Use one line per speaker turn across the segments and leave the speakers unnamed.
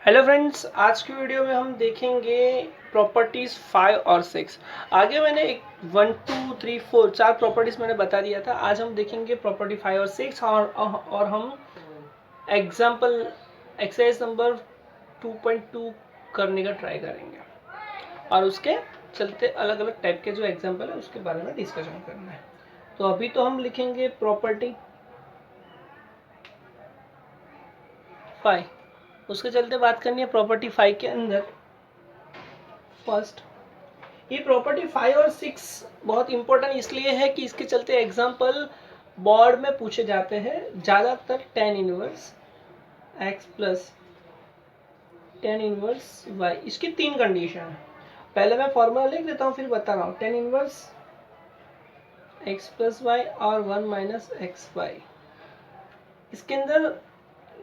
Hello friends, आज की video में हम देखेंगे प्रॉपर्टीज़ 5 और 6। आगे मैंने एक 1 2 3 4 चार प्रॉपर्टीज़ मैंने बता दिया था। आज हम देखेंगे प्रॉपर्टी 5 और 6 और हम एग्जाम्पल एक्सरसाइज नंबर 2.2 करने का ट्राई करेंगे और उसके चलते अलग अलग टाइप के जो एग्जाम्पल है उसके बारे में डिस्कशन करना है। तो अभी तो हम लिखेंगे प्रॉपर्टी 5, उसके चलते बात करनी है प्रॉपर्टी 5 के अंदर। फर्स्ट, ये प्रॉपर्टी 5 और 6 बहुत इंपॉर्टेंट इसलिए है कि इसके चलते एग्जाम्पल बोर्ड में पूछे जाते हैं ज़्यादातर। tan inverse x plus tan inverse y, इसकी तीन कंडीशन है। पहले मैं फॉर्मूला लिख देता हूँ फिर बता रहा हूँ। tan inverse x plus y और 1 माइनस एक्स वाई। इसके अंदर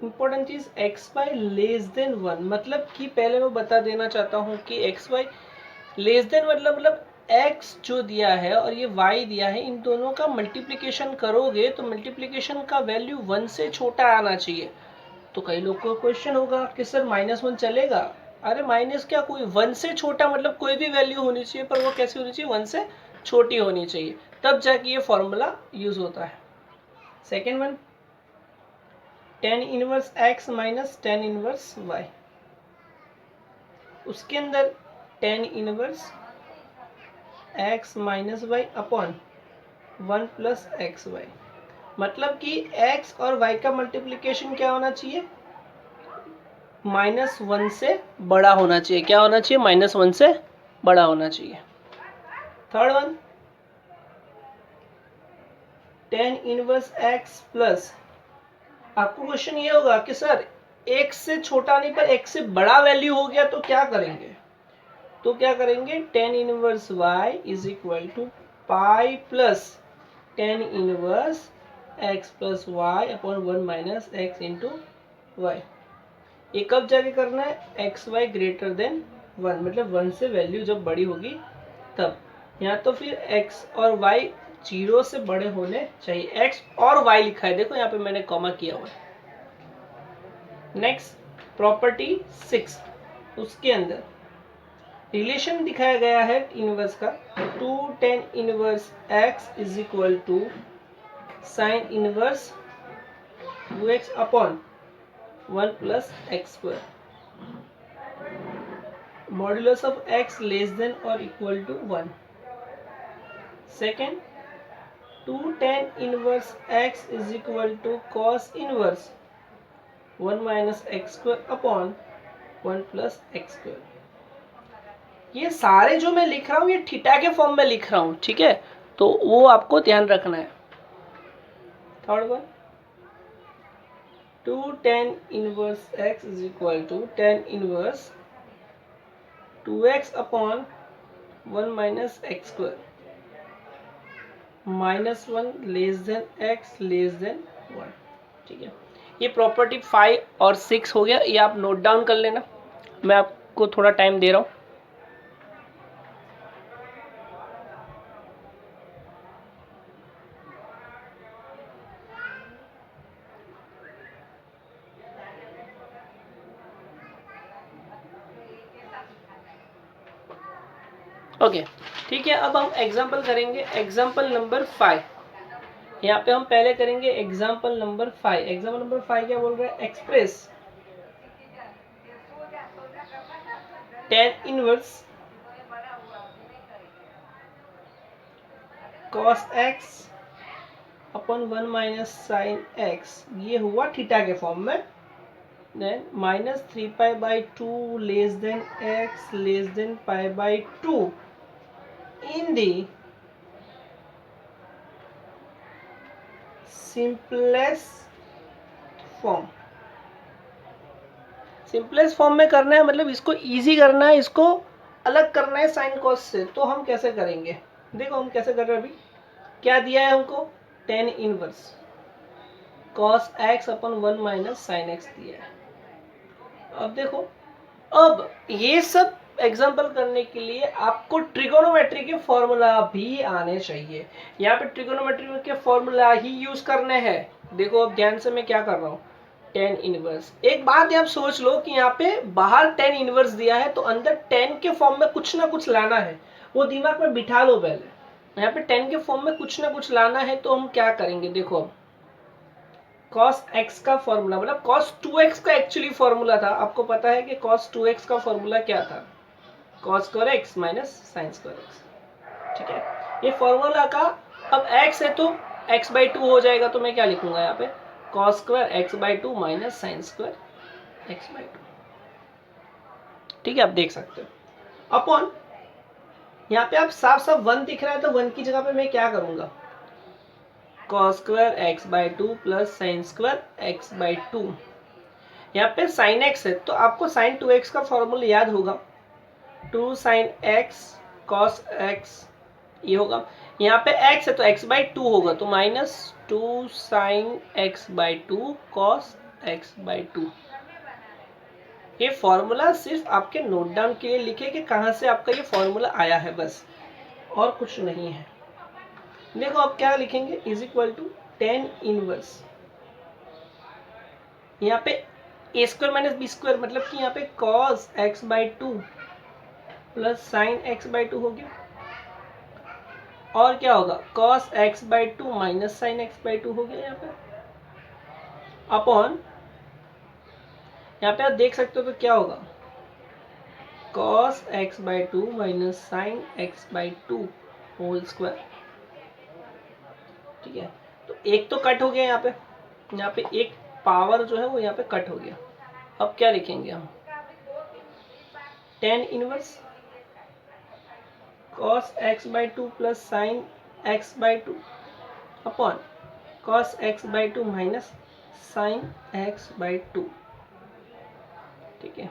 इंपॉर्टेंट चीज एक्स वाई लेस देन 1, मतलब कि पहले मैं बता देना चाहता हूँ कि एक्स वाई लेस देन मतलब x जो दिया है और ये y दिया है, इन दोनों का मल्टीप्लिकेशन करोगे तो मल्टीप्लिकेशन का वैल्यू 1 से छोटा आना चाहिए। तो कई लोग को क्वेश्चन होगा कि सर -1 चलेगा? अरे माइनस क्या, कोई 1 से छोटा मतलब कोई भी वैल्यू होनी चाहिए, पर वो कैसी होनी चाहिए? 1 से छोटी होनी चाहिए, तब जाके ये फॉर्मूला यूज होता है। Second one, tan inverse x minus tan inverse y। उसके अंदर tan inverse x minus y upon 1 plus x y, मतलब कि x और y का मल्टीप्लिकेशन क्या होना चाहिए? -1 से बड़ा होना चाहिए। क्या होना चाहिए? -1 से बड़ा होना चाहिए। Third one, tan inverse x plus, आपको क्वेश्चन ये होगा कि सर x से छोटा नहीं पर x से बड़ा वैल्यू हो गया तो क्या करेंगे? तो क्या करेंगे? tan inverse y is equal to pi plus tan inverse x plus y upon 1 minus x into y. ये कब जाके करना है? एक्स वाई ग्रेटर देन 1, मतलब 1 से वैल्यू जब बड़ी होगी तब। यहाँ तो फिर x और y 0 से बड़े होने चाहिए। x और y लिखा है, देखो यहाँ पे मैंने कॉमा किया हुआ है। नेक्स्ट प्रॉपर्टी 6, उसके अंदर रिलेशन दिखाया गया है इनवर्स का। 2 tan inverse x is equal to sine inverse 2x upon 1 plus x square, modulus of x less than और equal to 1। Second, 2 tan inverse x is equal to cos inverse 1 minus x square upon 1 plus x square. ये सारे जो मैं लिख रहा हूँ ये theta के फॉर्म में लिख रहा हूँ, ठीक है? तो वो आपको ध्यान रखना है। Third one, 2 tan inverse x is equal to tan inverse 2x upon 1 minus x square, -1 less than x less than 1, ठीक है? ये प्रॉपर्टी 5 और 6 हो गया, ये आप नोट डाउन कर लेना, मैं आपको थोड़ा टाइम दे रहा हूँ। ओके, ठीक है। अब हम एग्जाम्पल करेंगे, एग्जाम्पल नंबर 5। यहाँ पे हम पहले करेंगे एग्जाम्पल नंबर 5। एग्जाम्पल नंबर 5 क्या बोल रहा है? Express tan inverse cos x upon 1 minus sine x, ये हुआ थीटा के फॉर्म में। Then -3π/2 less than x less than π/2 in the simplest form. Simplest form में करना है, मतलब इसको इजी करना है, इसको अलग करना है साइन कॉस से। तो हम कैसे करेंगे? देखो हम कैसे कर रहे हैं। अभी क्या दिया है हमको? tan इनवर्स cos x अपन 1 माइनस साइन एक्स दिया है। अब देखो, अब ये सब एग्जाम्पल करने के लिए आपको ट्रिगोनोमेट्री के फॉर्मूला भी आने चाहिए। यहाँ पे ट्रिगोनोमेट्री के फॉर्मूला ही यूज करने हैं। देखो अब ध्यान से मैं क्या कर रहा हूँ, 10 इनवर्स। एक बात आप सोच लो कि यहाँ पे बाहर 10 इनवर्स दिया है तो अंदर 10 के फॉर्म में कुछ ना कुछ लाना है, वो दिमाग में बिठा लो पहले। यहाँ पे 10 के फॉर्म में कुछ ना कुछ लाना है तो हम क्या करेंगे, देखो अब cos x का फॉर्मूला मतलब cos 2x का एक्चुअली फॉर्मूला था, आपको पता है कि cos 2x का फॉर्मूला क्या था, cos square x minus sin square x। ठीक है, ये फॉर्मूला का अब x है तो x बाई 2 हो जाएगा, तो मैं क्या लिखूंगा यहाँ पे cos square x by 2 minus sin square x by 2। ठीक है, आप देख सकते हो अपॉन, यहाँ पे आप साफ साफ 1 दिख रहा है तो 1 की जगह पे मैं क्या करूंगा, cos square x by 2 plus sin square x by 2। यहाँ पे sin x है तो आपको sin 2x का फॉर्मूला याद होगा, 2 sin x cos x ये होगा। यहाँ पे x है तो x बाई 2 होगा तो minus 2 sin x by 2 cos x by 2। ये फॉर्मूला सिर्फ आपके नोट डाउन के लिए लिखे कि कहाँ से आपका ये फॉर्मूला आया है, बस और कुछ नहीं है। देखो अब क्या लिखेंगे, इज इक्वल टू 10 इनवर्स, यहाँ पे a square minus b square मतलब कि यहाँ पे cos x by 2 plus sine x by 2 हो गया, और क्या होगा cos x by 2 minus sine x by 2 हो गया यहाँ पे अपॉन, यहाँ पे आप देख सकते हो तो क्या होगा cos x by 2 minus sine x by 2 whole square. ठीक है, तो एक तो कट हो गया यहाँ पे एक पावर जो है वो यहाँ पे कट हो गया। अब क्या लिखेंगे हम, 10 inverse cos x by 2 plus sine x by 2 upon cos x by 2 minus sine x by 2। ठीक है,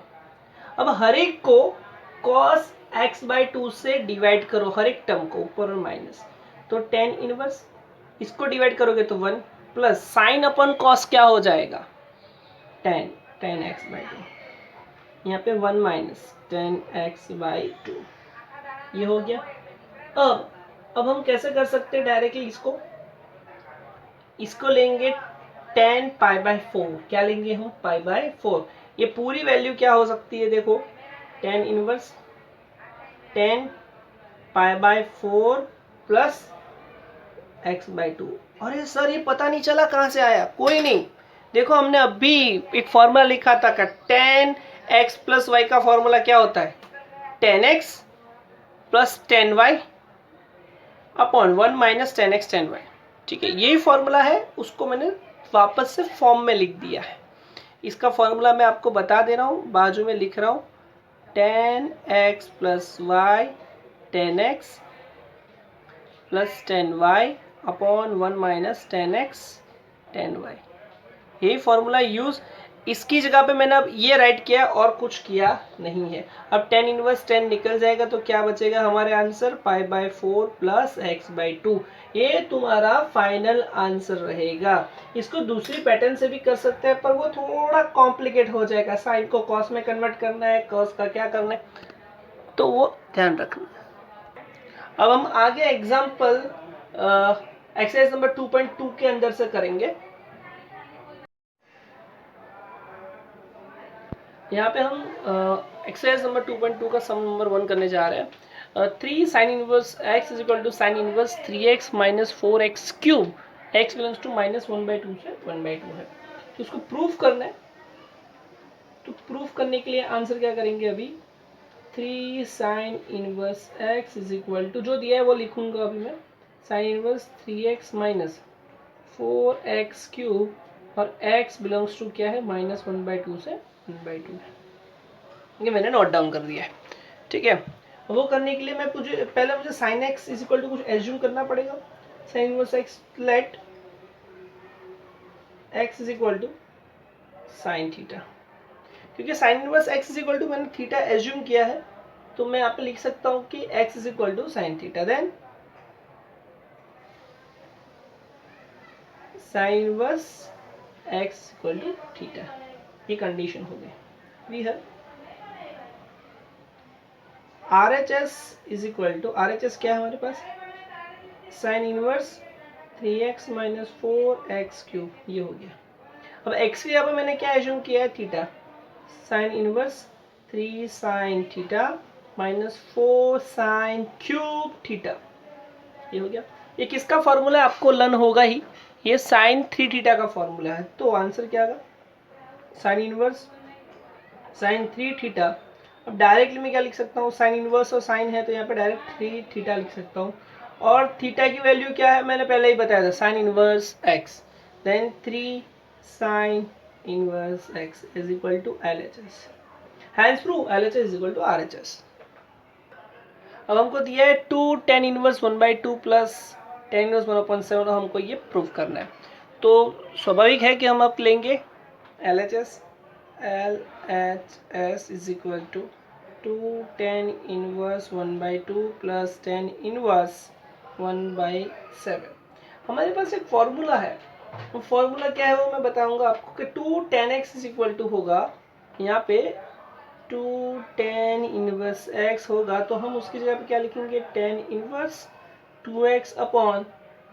अब हर एक को cos x बाई 2 से डिवाइड करो, हर एक टर्म को ऊपर और माइनस, तो 10 इनवर्स, इसको डिवाइड करोगे तो 1 प्लस साइन अपन कॉस क्या हो जाएगा 10 x बाई 2, यहाँ पे 1 माइनस 10 x बाई 2 ये हो गया। अब हम कैसे कर सकते हैं डायरेक्टली इसको लेंगे 10 पाई बाई 4, क्या लेंगे हम पाई बाई 4, ये पूरी वैल्यू क्या हो सकती है, देखो 10 inverse 10 pi by 4 plus x by 2। अरे सर ये पता नहीं चला कहाँ से आया, कोई नहीं, देखो हमने अभी एक फॉर्मूला लिखा था का 10x प्लस वाई का फॉर्मूला क्या होता है 10x plus 10y upon 1 minus 10x 10y। ठीक है, यही फॉर्मूला है, उसको मैंने वापस से फॉर्म में लिख दिया है। इसका फॉर्मूला मैं आपको बता दे रहा हूँ, बाजू में लिख रहा हूँ 10x plus y 10x plus 10y upon 1 minus 10x 10y। यही फॉर्मूला यूज, इसकी जगह पे मैंने अब ये राइट किया और कुछ किया नहीं है। अब 10 इनवर्स 10 निकल जाएगा तो क्या बचेगा हमारे answer pi by 4 plus x by 2, ये तुम्हारा फाइनल आंसर रहेगा। इसको दूसरी पैटर्न से भी कर सकते हैं पर वो थोड़ा कॉम्प्लिकेट हो जाएगा, साइन को कॉस में कन्वर्ट करना है, कॉस का क्या करना है, तो वो ध्यान रखना। अब हम आगे एग्जाम्पल एक्सरसाइज नंबर 2.2 के अंदर से करेंगे। यहाँ पे हम एक्सरसाइज नंबर 2.2 का सम नंबर 1 करने जा रहे हैं। 3 sine inverse x is equal to sine inverse 3x minus 4x cube, x belongs to minus 1/2 से 1/2 है, तो उसको प्रूफ करना है। तो प्रूफ करने के लिए आंसर क्या करेंगे, अभी 3 sine inverse x is equal to जो दिया है वो लिखूंगा अभी मैं, sine inverse 3x minus 4x cube, और x बिलोंग्स टू क्या है माइनस 1/2 से 1/2 है, ये मैंने नोट डाउन कर दिया है। ठीक है, वो करने के लिए मैं पहले मुझे sine x is equal to कुछ एज्यूम करना पड़ेगा, sine inverse x let x is equal to sine theta, क्योंकि sine inverse x is equal to मैंने थीटा एज्यूम किया है तो मैं यहाँ पे लिख सकता हूँ कि x is equal to sine theta, then sine inverse x equal to theta, ये कंडीशन हो गई clear. RHS is equal to, RHS क्या है हमारे पास sine inverse 3x minus 4x cube, ये हो गया। अब x के यहाँ पे मैंने क्या एज्यूम किया है, theta, sine inverse 3 sine theta minus 4 sine cube theta, ये हो गया। ये किसका फॉर्मूला है, आपको लर्न होगा ही, ये साइन 3 थीटा का फॉर्मूला है। तो आंसर क्या होगा, साइन इनवर्स साइन 3 थीटा। अब डायरेक्टली मैं क्या लिख सकता हूँ, साइन इनवर्स और साइन है तो यहाँ पे डायरेक्ट 3 थीटा लिख सकता हूँ। और थीटा की वैल्यू क्या है, मैंने पहले ही बताया था, sine inverse x, then 3 sine inverse x is equal to LHS, hence prove LHS is equal to RHS। अब हमको दिया है 2 tan inverse 1/2 plus tan inverse 1/7, और हमको ये प्रूव करना है। तो स्वाभाविक है कि हम अब लेंगे LHS is equal to 2 tan inverse 1/2 plus tan inverse 1/7। हमारे पास एक फॉर्मूला है, वो फॉर्मूला क्या है वो मैं बताऊंगा आपको, कि 2 tan x is equal to होगा यहाँ पे 2 tan इनवर्स x होगा, तो हम उसकी जगह पे क्या लिखेंगे, tan inverse 2x upon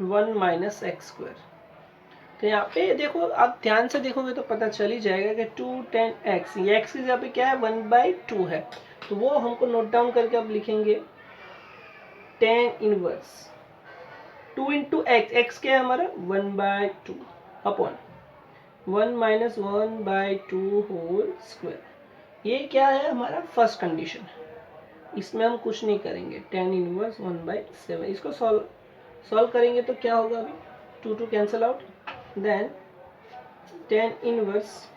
1 minus x square. तो यहाँ पे देखो, आप ध्यान से देखोगे तो पता चल ही जाएगा कि 2 tan x, ये x की जगह पे क्या है, 1/2 है, तो वो हमको नोट डाउन करके अब लिखेंगे tan inverse 2 into x, x क्या है हमारा 1/2 अपॉन 1 माइनस 1/2 होल स्क्वायर। ये क्या है हमारा फर्स्ट कंडीशन, इसमें हम कुछ नहीं करेंगे, tan इनवर्स 1/7। इसको सॉल्व करेंगे तो क्या होगा, अभी 2 cancel out, then tan inverse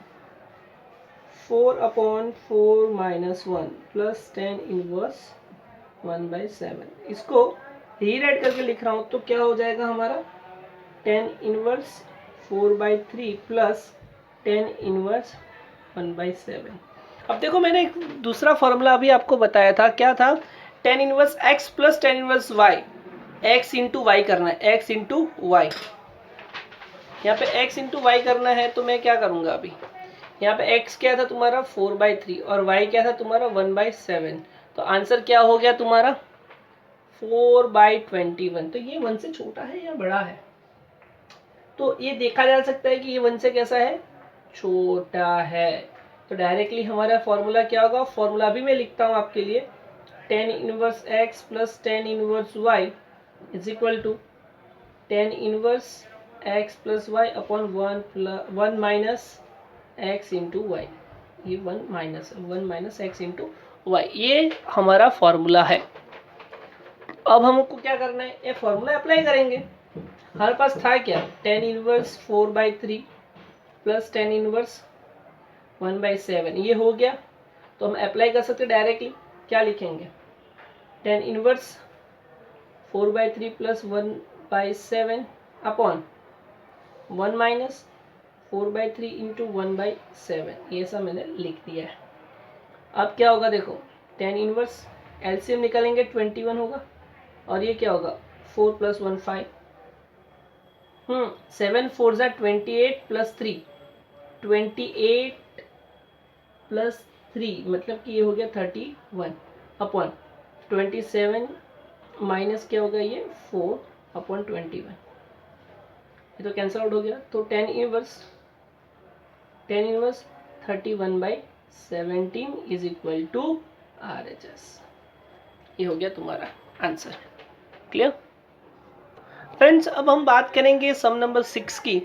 4 upon 4 minus 1 plus tan inverse 1/7। इसको रीराइट करके लिख रहा हूँ तो क्या हो जाएगा हमारा, tan inverse 4/3 plus tan inverse 1/7। अब देखो, मैंने एक दूसरा फॉर्मूला अभी आपको बताया था, क्या था, tan inverse x plus tan inverse y, x into y करना है, x इंटू वाई। यहाँ पे x इंटू वाई करना है तो मैं क्या करूँगा, अभी यहाँ पे x क्या था तुम्हारा 4/3 और y क्या था तुम्हारा 1/7, तो आंसर क्या हो गया तुम्हारा 4/21। तो ये 1 से छोटा है या बड़ा है, तो ये देखा जा सकता है कि ये 1 से कैसा है, छोटा है। तो डायरेक्टली हमारा फॉर्मूला क्या होगा, फॉर्मूला भी मैं लिखता हूँ आपके लिए, tan inverse x plus tan inverse y is equal to tan inverse x plus y upon 1 minus x into y, ये 1 माइनस x इंटू वाई, ये हमारा फॉर्मूला है। अब हमको क्या करना है, ये फॉर्मूला अप्लाई करेंगे। हमारे पास था क्या, tan inverse 4/3 plus tan inverse 1/7, ये हो गया। तो हम अप्लाई कर सकते डायरेक्टली, क्या लिखेंगे, tan inverse 4/3 plus 1/7 upon 1 minus 4/3 into 1/7, ये सब मैंने लिख दिया है। अब क्या होगा देखो, tan इनवर्स एलसीएम निकालेंगे 21 होगा, और ये क्या होगा 4 प्लस 1 5, 7 4 ज़ा 28 प्लस 3, 28 प्लस 3 मतलब कि ये हो गया 31 अपॉन 27 माइनस क्या होगा ये 4 अपॉन 21, ये तो कैंसिल आउट हो गया। तो tan inverse 31/17 is equal to RHS, ये हो गया तुम्हारा आंसर। क्लियर फ्रेंड्स, अब हम बात करेंगे सम नंबर 6 की,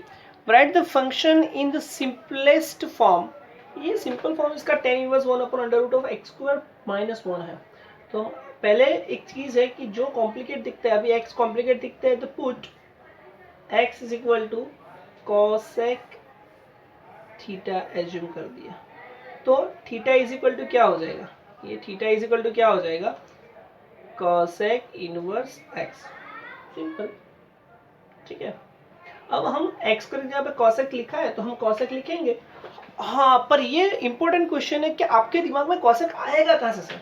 write the function in the simplest form. ये सिंपल फॉर्म इसका tan inverse 1 upon under root of x square minus 1 है। तो पहले एक चीज है कि जो कॉम्प्लिकेट दिखता है, अभी x कॉम्प्लिकेट दिखता है तो put x is equal to cosec theta assume कर दिया, तो थीटा इज इक्वल टू क्या हो जाएगा, ये थीटा इज इक्वल टू क्या हो जाएगा, cosec इनवर्स x, सिंपल, ठीक है। अब हम x को जगह पे cosec लिखा है तो हम cosec लिखेंगे। हाँ, पर ये इंपॉर्टेंट क्वेश्चन है कि आपके दिमाग में cosec आएगा कहाँ से सर,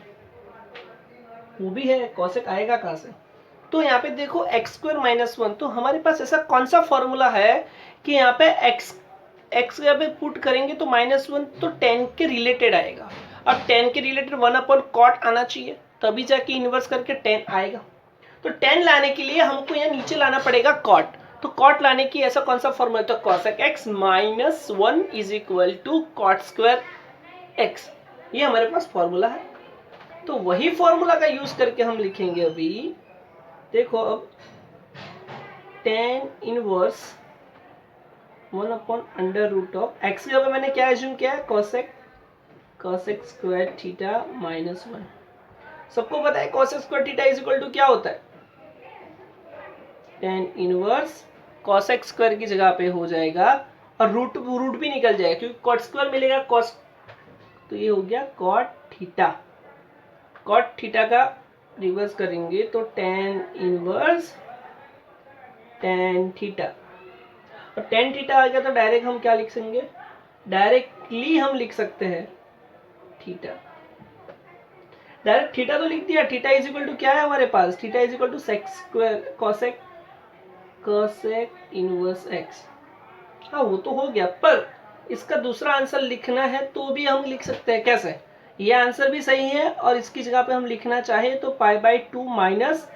वो भी है, cosec आएगा कहाँ से। तो यहाँ पे देखो x स्क्वायर माइनस 1, तो हमारे पास ऐसा कौन सा फॉर्मूला है कि यहाँ पे x यहाँ पे पुट करेंगे तो -1 तो tan के रिलेटेड आएगा। अब tan के रिलेटेड 1 अपॉन cot आना चाहिए, तभी जाके इन्वर्स करके tan आएगा। तो tan लाने के लिए हमको यहाँ नीचे लाना पड़ेगा cot, तो कॉट लाने की ऐसा कौन सा फॉर्मूला, तो cosec x minus 1 is equal to cot square x, ये हमारे पास फॉर्मूला है। तो वही फॉर्मूला का यूज करके हम लिखेंगे अभी, देखो अब tan inverse 1 upon under root of x के जगह मैंने क्या एज्यूम किया है, कॉसेक स्क्वायर थीटा माइनस 1। सबको पता है cosec square theta is equal to क्या होता है, tan इनवर्स कॉसेक स्क्वायर की जगह पे हो जाएगा और रूट भी निकल जाएगा क्योंकि कॉट स्क्वायर मिलेगा कॉस, तो ये हो गया कॉट थीटा। कॉट थीटा का रिवर्स करेंगे तो tan इनवर्स tan थीटा, और tan थीटा आ गया तो डायरेक्ट हम क्या लिख सकेंगे, डायरेक्टली हम लिख सकते हैं थीटा, डायरेक्ट थीटा तो लिख दिया। थीटा इज इक्वल टू क्या है हमारे पास, theta is equal to sec square cosec inverse x. हाँ वो तो हो गया, पर इसका दूसरा आंसर लिखना है तो भी हम लिख सकते हैं। कैसे, ये आंसर भी सही है और इसकी जगह पे हम लिखना चाहे तो pi by 2 minus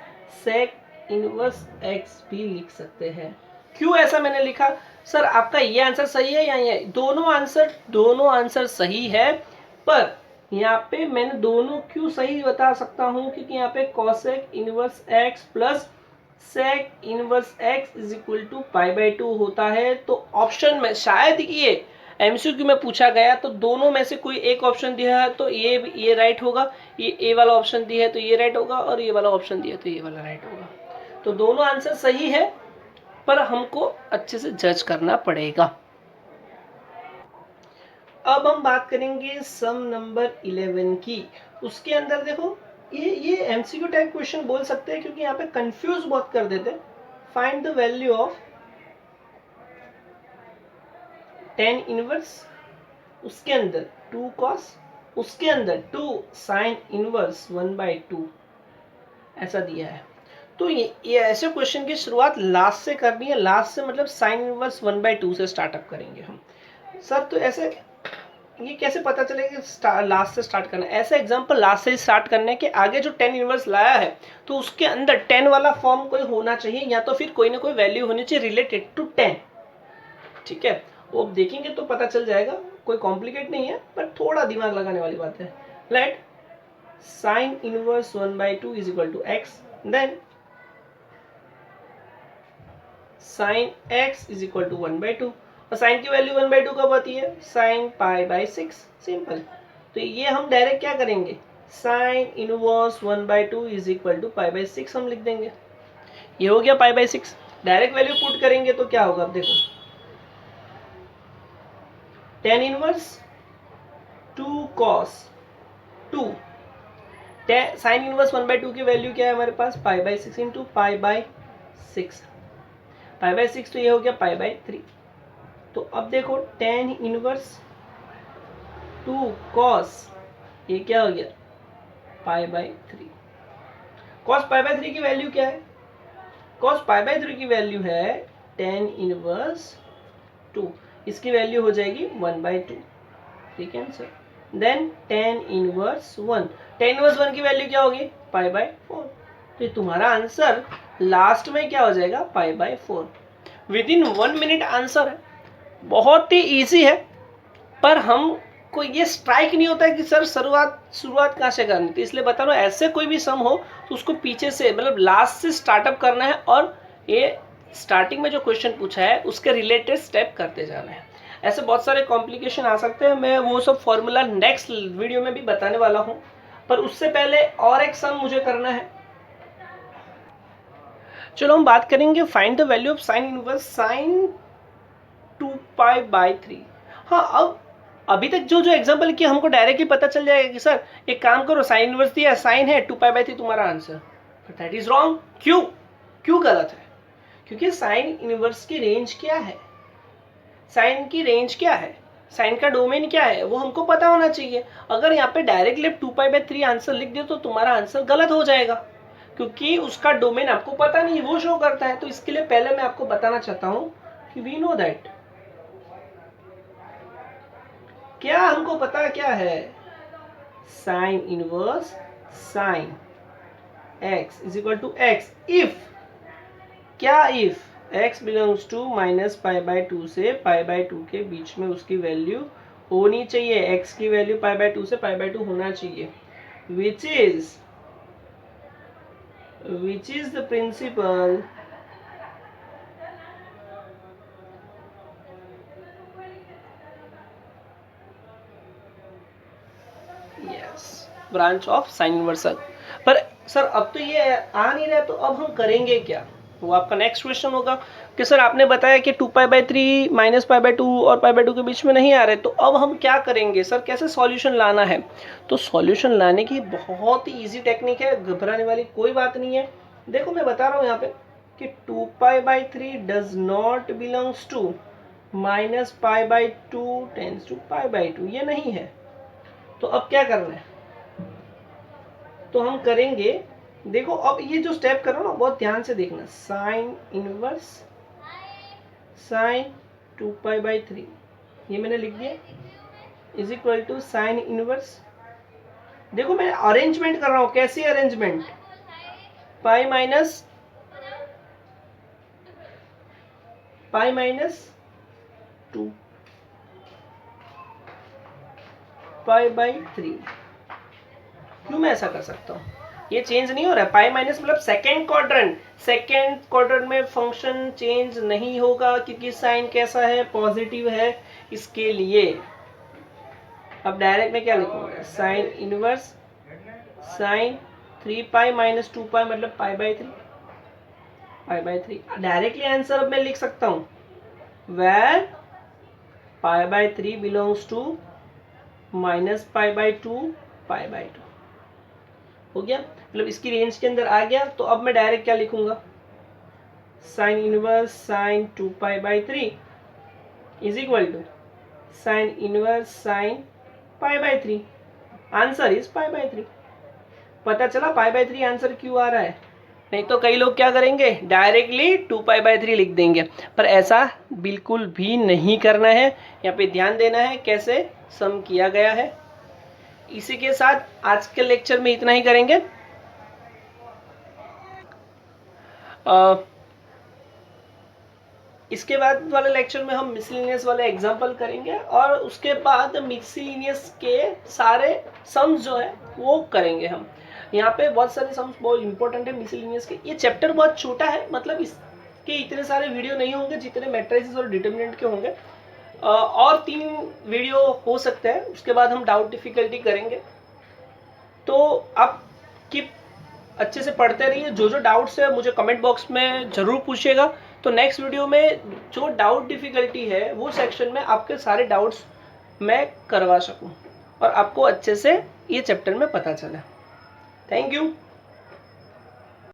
sec inverse x भी लिख सकते हैं। क्यों ऐसा मैंने लिखा, सर आपका ये आंसर सही है या ये, दोनों आंसर सही है, पर यहाँ पे मैंने दोनों क्यों सही बता सकता हूँ क्योंकि यहाँ पे cosec inverse x plus sec inverse x is equal to pi by 2 होता है। तो ऑप्शन में शायद ये एमसीक्यू में पूछा गया तो दोनों में से कोई एक ऑप्शन दिया है तो ये राइट होगा, ये ए वाला ऑप्शन दिया है तो ये राइट होगा, और ये वाला ऑप्शन दिया तो ये वाला राइट होगा। तो दोनों आंसर सही है, पर हमको अच्छे से जज करना पड़ेगा। अब हम बात करेंगे सम नंबर 11 की। उसके अंदर देखो ये एमसीक्यू टाइप क्वेश्चन बोल सकते हैं क्योंकि यहाँ पे कंफ्यूज बहुत कर देते हैं। Find the value of tan inverse, उसके अंदर 2 cos, उसके अंदर 2 sin इनवर्स 1/2 ऐसा दिया है। तो ये ऐसे क्वेश्चन की शुरुआत लास्ट से करनी है, लास्ट से मतलब sin इनवर्स 1/2 से स्टार्टअप करेंगे हम। सर तो ऐसे ये कैसे पता चलेगा कि लास्ट से स्टार्ट करना है, ऐसा एग्जांपल लास्ट से स्टार्ट करने के आगे जो tan इनवर्स लाया है तो उसके अंदर tan वाला फॉर्म कोई होना चाहिए या तो फिर कोई ना कोई वैल्यू होनी चाहिए रिलेटेड टू tan। ठीक है, वो देखेंगे तो पता चल जाएगा, कोई कॉम्प्लिकेट नहीं है पर थोड़ा दिमाग लगाने वाली बात है। Let sin inverse 1/2 is equal to x, then sin x is equal to 1/2, और साइन की वैल्यू 1/2 कब आती है, sin π/6, सिंपल। तो ये हम डायरेक्ट क्या करेंगे, sin inverse 1/2 is equal to π/6 हम लिख देंगे। ये हो गया π/6, डायरेक्ट वैल्यू पुट करेंगे तो क्या होगा, अब देखो tan inverse 2 cos 2, sin inverse 1/2 की वैल्यू क्या है हमारे पास, π/6 इंटू π/6, π/6 तो ये हो गया π/3। तो अब देखो tan इनवर्स 2 cos, ये क्या हो गया π/3। cos π/3 की वैल्यू क्या है, cos π/3 की वैल्यू है tan इनवर्स 2, इसकी वैल्यू हो जाएगी 1/2, ठीक है answer. Then tan inverse 1, tan inverse 1 की वैल्यू क्या होगी π/4, तो तुम्हारा आंसर लास्ट में क्या हो जाएगा π/4। विद इन 1 मिनट आंसर है, बहुत ही इजी है, पर हमको ये स्ट्राइक नहीं होता है कि सर शुरुआत कहाँ से करनी, तो इसलिए बता रहा हूँ ऐसे कोई भी सम हो तो उसको पीछे से मतलब लास्ट से स्टार्टअप करना है और ये स्टार्टिंग में जो क्वेश्चन पूछा है उसके रिलेटेड स्टेप करते जाना है। ऐसे बहुत सारे कॉम्प्लिकेशन आ सकते हैं, मैं वो सब फॉर्मूला नेक्स्ट वीडियो में भी बताने वाला हूँ, पर उससे पहले और एक सम मुझे करना है। चलो हम बात करेंगे find the value of sine inverse sin 2π/3। हाँ, अब अभी तक जो एग्जांपल किया हमको डायरेक्टली पता चल जाएगा कि सर एक काम करो, साइन इनवर्स दिया, साइन है 2π/3 तुम्हारा answer, but that is wrong. क्यों गलत है, क्योंकि साइन इनवर्स की रेंज क्या है, साइन की रेंज क्या है, साइन का डोमेन क्या है, वो हमको पता होना चाहिए। अगर यहाँ पे डायरेक्ट लेफ्ट 2π/3 आंसर लिख दिया तो तुम्हारा आंसर गलत हो जाएगा, क्योंकि उसका डोमेन आपको पता नहीं, वो शो करता है। तो इसके लिए पहले मैं आपको बताना चाहता हूँ कि वी नो दैट, क्या हमको पता क्या है, sine inverse sine x is equal to x if, क्या इफ x बिलोंग्स टू -π/2 से π/2 के बीच में उसकी वैल्यू होनी चाहिए। x की वैल्यू π/2 से π/2 होना चाहिए, which is the principal branch of sine inverse. पर सर अब तो ये आ नहीं रहा, तो अब हम करेंगे क्या? वो आपका नेक्स्ट क्वेश्चन होगा कि सर आपने बताया कि 2π/3 -π/2 और π/2 के बीच में नहीं आ रहे, तो अब हम क्या करेंगे सर, कैसे सॉल्यूशन लाना है? तो सॉल्यूशन लाने की बहुत ही इजी टेक्निक है, घबराने वाली कोई बात नहीं है। देखो मैं बता रहा हूँ यहाँ पे कि 2π/3 does not belongs to -π/2 tends to π/2, ये नहीं है। तो अब क्या करना है? तो हम करेंगे, देखो अब ये जो स्टेप कर रहा हूं ना, बहुत ध्यान से देखना। साइन इनवर्स साइन 2π/3 ये मैंने लिख दिया is equal to sine inverse. देखो मैं अरेंजमेंट कर रहा हूं, कैसी अरेंजमेंट? Pi minus 2 π/3। क्यों मैं ऐसा कर सकता हूँ? ये चेंज नहीं हो रहा है। पाई माइनस मतलब सेकेंड क्वाड्रेंट में फंक्शन चेंज नहीं होगा, क्योंकि साइन कैसा है? पॉजिटिव है। इसके लिए अब डायरेक्ट में क्या लिखूंगा? साइन इनवर्स साइन 3π - 2π मतलब π/3। डायरेक्टली आंसर अब मैं लिख सकता हूँ, where π/3 बिलोंग्स टू -π/2 π/2। हो गया, मतलब इसकी रेंज के अंदर आ गया। तो अब मैं डायरेक्ट क्या लिखूंगा? Sine inverse sine 2π/3 is equal to sine inverse sine π/3। Answer is π/3। पता चला π/3 आंसर क्यों आ रहा है? नहीं तो कई लोग क्या करेंगे, डायरेक्टली 2π/3 लिख देंगे, पर ऐसा बिल्कुल भी नहीं करना है। यहाँ पे ध्यान देना है कैसे सम किया गया है। इसी के साथ आज के लेक्चर में इतना ही करेंगे। इसके बाद वाले लेक्चर में हम मिसलिनियस वाले एग्जाम्पल करेंगे, और उसके बाद मिसलिनियस के सारे सम्स जो है वो करेंगे हम। यहाँ पे बहुत सारे सम्स बहुत इंपॉर्टेंट है मिसलिनियस के। ये चैप्टर बहुत छोटा है, मतलब इसके इतने सारे वीडियो नहीं होंगे जितने मैट्रिसेस और डिटरमिनेंट के होंगे। और 3 वीडियो हो सकते हैं, उसके बाद हम डाउट डिफिकल्टी करेंगे। तो आप कीप अच्छे से पढ़ते रहिए। जो जो डाउट्स है मुझे कमेंट बॉक्स में ज़रूर पूछिएगा, तो नेक्स्ट वीडियो में जो डाउट डिफिकल्टी है वो सेक्शन में आपके सारे डाउट्स मैं करवा सकूं और आपको अच्छे से ये चैप्टर में पता चला। Thank you.